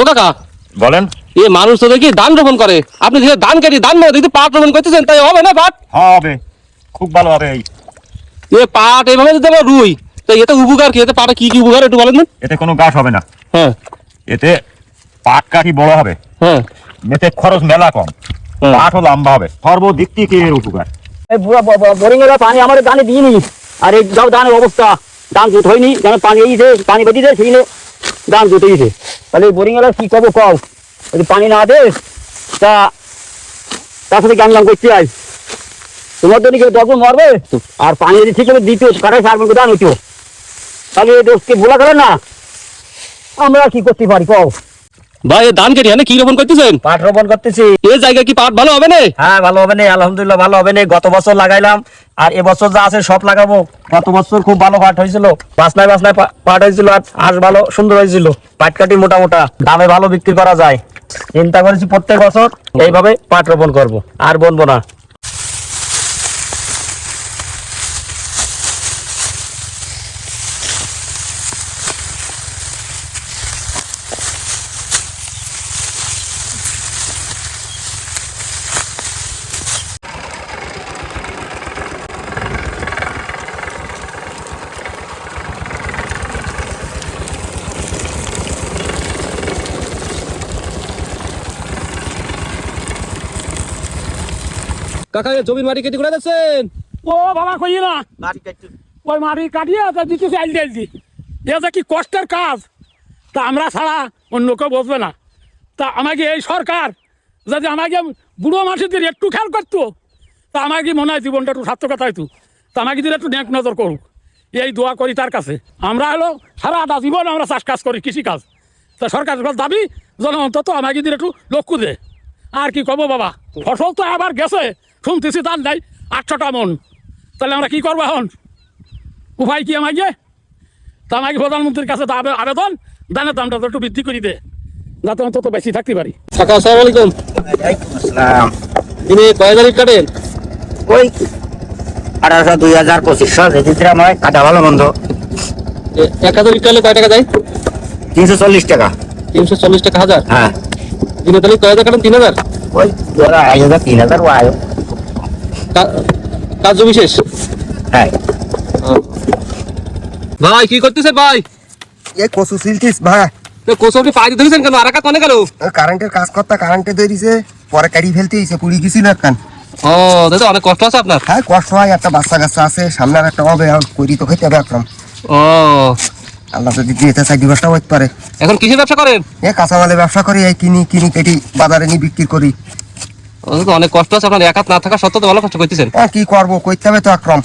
ও কাকা বলেন। এ মানুষ তো দেখি ধান রোপণ করে, আপনি যে ধান কেটে ধান মানে দেখি পাট রোপণ করতেছেন, তাই হবে না পাট? হ্যাঁ হবে, খুব ভালো হবে। এ পাট এভাবে যদি আমরা রুই, তাই এতে উপকার কি? এতে পাটে কি কি উপকার একটু বলেন না। এতে কোনো গাছ হবে না। হ্যাঁ এতে পাট কাঠি বড় হবে, হ্যাঁ এতে খরচ মেলা কম, হ্যাঁ। পাটও লম্বা হবে, সর্বদিক থেকে এর উপকার। এই বোরিং এর পানি আমাদের ধানে দিইনি, আর এই যাও ধানের অবস্থা, ধান জুত হয়নি, যেন পানি এইছে, পানি বেঁধেছে, সেইখানে ধান জুত হয়েছে। তাহলে বোরিং এর কি করবো কও? যদি পানি না দে তা তার সাথে গান গান করতে আই, তোমার জন্য কেউ দশ মরবে। আর পানি যদি ঠিক করে দিত, কাটাই সার ধান হইতো, তাহলে দোষকে ভোলা করে না। আমরা কি করতে পারি কও? ভাই এ ধান কেটে কি রোপণ করতেছেন? পাট রোপণ করতেছি। এই জায়গায় কি পাট ভালো হবে না? হ্যাঁ ভালো হবে না, আলহামদুলিল্লাহ ভালো হবে না। গত বছর লাগাইলাম, আর এবছর যা আছে সব লাগাবো। গত বছর খুব ভালো পাট হয়েছিল, বাসনায় বাসনায় পাট হয়েছিল, আর আঁশ ভালো সুন্দর হয়েছিল। পাট কাটি মোটা মোটা, দামে ভালো বিক্রি করা যায়। চিন্তা করেছি প্রত্যেক বছর এইভাবে পাট রোপণ করবো, আর বনবো না। কাকা এ জমির মাটি কেটে করে যাচ্ছেন? ও বাবা কই না, ওই মাটি কাটিয়ে তা দিতেছে আইল দি। এটা কি কষ্টের কাজ, তা আমরা ছাড়া অন্য কেউ বসবে না। তা আমাকে এই সরকার যদি আমাকে বুড়ো মানুষদের একটু খেয়াল করতো, তা আমাকে মনে হয় জীবনটা একটু সার্থকতা হইতো। তা আমাকে যদি একটু নেক নজর করুক, এই দোয়া করি তার কাছে। আমরা হলো সারাটা জীবন আমরা চাষ কাজ করি, কৃষিকাজ। তা সরকারের কাছে দাবি যেন অন্তত আমাকে যদি একটু লক্ষ্য দেয়। আর কি কব বাবা, ফসল তো আবার গেছে, শুনতেছি তার নাই 800টা মন। তাহলে আমরা কি করবো এখন? উপায় কি আমাকে? তা আমাকে প্রধানমন্ত্রীর কাছে আবেদন, ধানের দামটা তো একটু বৃদ্ধি করে দে, যাতে অন্তত বেশি থাকতে পারি। কাকা আসসালামু আলাইকুম। দিনে কয় হাজার ইট কাটেন? ওই 1800, 2000, 2500 যেদিন আমার কাটা ভালো মন্দ। 1000 ইট কাটলে কয় টাকা যায়? 340 টাকা। 340 টাকা হাজার? হ্যাঁ, দিনে তাহলে কয় হাজার কাটেন? 3000? ওই 2000, 3000 ও আয়। কাজ জমি শেষ? হ্যাঁ, ভাই কি করতেছেন ভাই? এই কচু সিলছিস ভাই? কোসবটি পাই ধরেছেন কেন? আর কাজ অনেক গেল। কারেন্টের কাজ করতে কারেন্টে ধরিছে, পরে কাটি ফেলতে হয়েছে, পুড়ি গেছি না কান। ও দাদা অনেক কষ্ট আছে আপনার। হ্যাঁ কষ্ট হয়, একটা বাচ্চা কাচ্চা আছে, সামনে আর একটা হবে, এখন করি তো খেতে হবে একদম। ও আল্লাহ যদি দিতে চাই দিবসটা হইতে পারে। এখন কিসের ব্যবসা করেন? এ কাঁচামালের ব্যবসা করি, এই কিনি কিনি কেটি বাজারে নিয়ে বিক্রি করি। অনেক কষ্ট আছে আপনার, এক হাত না থাকা সত্ত্বেও তো ভালো কষ্ট করতেছেন। হ্যাঁ কি করবো, করতে হবে তো একরম।